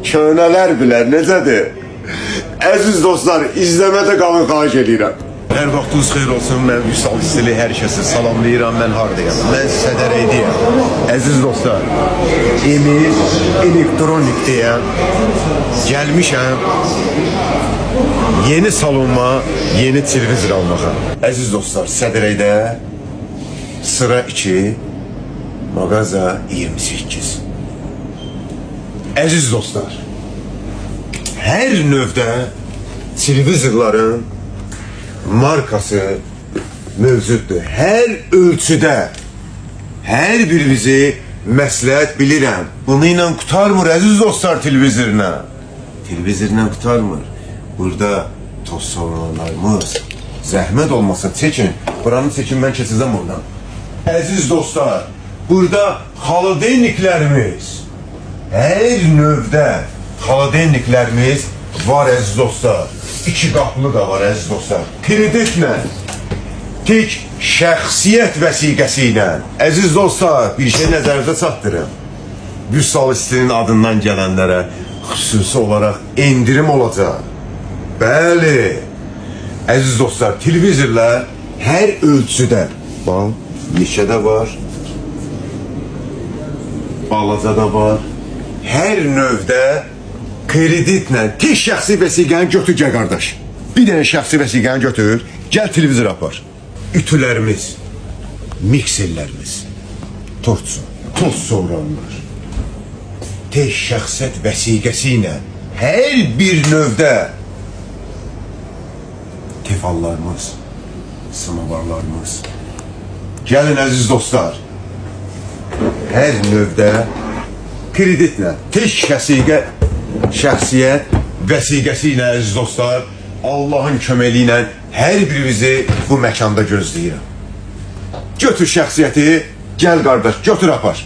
Köhnələr bilər, necədir? Əziz dostlar, izləmədə qalın, xahiş edirəm. Hər vaxtınız xeyir olsun, mən Vüsal İstili, hər kəsi salamlayıram, mən hardayam, mən Sədərəydiyəm. Əziz dostlar, Emil Elektronik deyəm, gəlmişəm yeni salonuma, yeni televizor almağa. Əziz dostlar, Sədərəydə sıra 2, mağaza 28. Əziz dostlar, hər növdə televizorların markası mövcuddur. Hər ölçüdə, hər birinizi məsləhət bilirəm. Bunu ilə qutarmır, əziz dostlar, televizorla. Televizorla qutarmır. Burada toz savunanlarımız, zəhmət olmasa çəkin. Buranı çəkin, mən keçəcəm oradan. Əziz dostlar, burada xaladenliklərimiz, hər növdə xaladenliklərimiz var, əziz dostlar. 2 qapılı da var, əziz dostlar. Kreditlə, tek şəxsiyyət vəsiqəsi ilə. Əziz dostlar, bir şey nəzərdə çatdırım. Vüsal İstilinin adından gələnlərə xüsusi olaraq endirim olacaq. Bəli, əziz dostlar, televizorlar hər ölçüdə. Bax, neçədə var, balacada var. Hər növdə kreditlə, tek şəxsi vəsiqəni götür gəl qardaş. Bir dənə şəxsi vəsiqəni götür, gəl televizor apar. Ütülərimiz, mikserlərimiz, tortsu, toz soğuranlar, tek şəxsiyyət vəsiqəsi ilə hər bir növdə tefallarımız, sımavarlarımız. Gəlin əziz dostlar, hər növdə kreditlə, tek şəxsiyyət vəsiqəsi ilə əziz dostlar, Allahın köməli ilə hər birinizi bu məkanda gözləyirəm. Götür şəxsiyyəti, gəl qardaş, götür apar.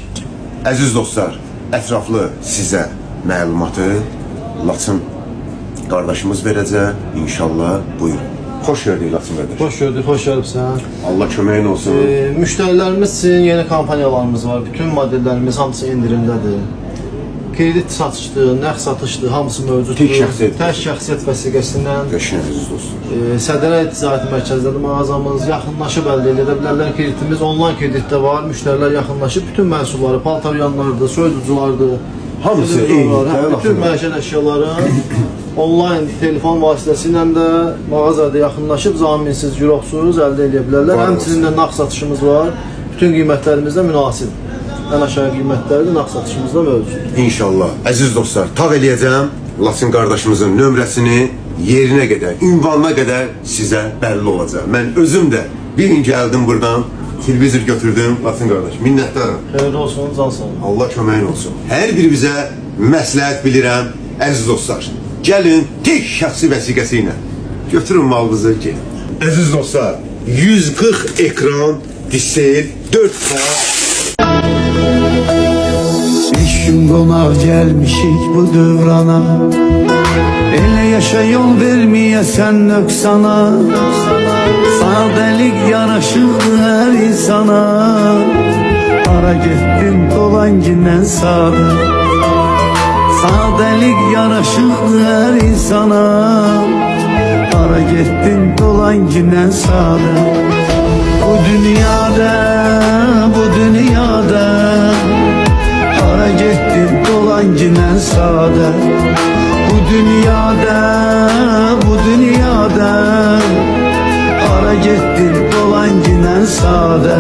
Əziz dostlar, ətraflı sizə məlumatı Laçın qardaşımız verəcək, inşallah. Buyurun. Xoş gördük Laçın qardaş. Xoş gördük, xoş gəlibsən. Allah köməyin olsun. Müştərilərimiz üçün yeni kampanyalarımız var. Bütün modellərimiz hamısı indirimdədir. Kredit satışdır, nəğd satışdır, hamısı mövcuddur. Tek şəxsiyyət. Tək şəxsiyyət vəsiqəsindən. Qəşəng əziz dostlar. Sədərəy Ticarət Mərkəzindədir mağazamız. Yaxınlaşıb əldə edə bilərlər kreditimiz. Onlayn kreditdə var. Müştərilər yaxınlaşıb bütün məhsulları, paltaryanlardır, soyuduculardır. Hamısı eyni. Bütün məişət əşyaların onlayn telefon vasitəsilə də mağazada yaxınlaşıb zaminsiz, güroxsuz əldə edə bilərlər. Həmçinin də nağd satışımız var. Bütün qiymətlərimiz də münasib. Ən aşağı qiymətləri də nağd satışımızda mövcud. İnşallah. Əziz dostlar, tağ eləyəcəm Laçın qardaşımızın nömrəsini yerinə qədər, ünvanına qədər sizə bəlli olacaq. Mən özüm də bir gün gəldim buradan, televizor götürdüm, Laçın qardaş. Minnətdarım. Xeyirli olsun, can sağ olun. Allah köməyin olsun. Hər birimizə məsləhət bilirəm, əziz dostlar. Gəlin, tek şəxsi vəsiqəsi ilə götürün malınızı, gelin. Əziz dostlar, 140 ekran, disel, 4K. Beş gün qonaq gəlmişik bu dövrana, elə yaşa yol verməyəsən nöqsana. Sadəlik yaraşıqdır hər insana, hara getdin dolan ginən sadə. Sadəlik yaraşıqdır hər insana, hara getdin dolan ginən sadə. Bu dünyada, bu dünyada, hara getdin dolan ginən sadə. Bu dünyada, bu dünyada, hara getdin dolan ginən sadə.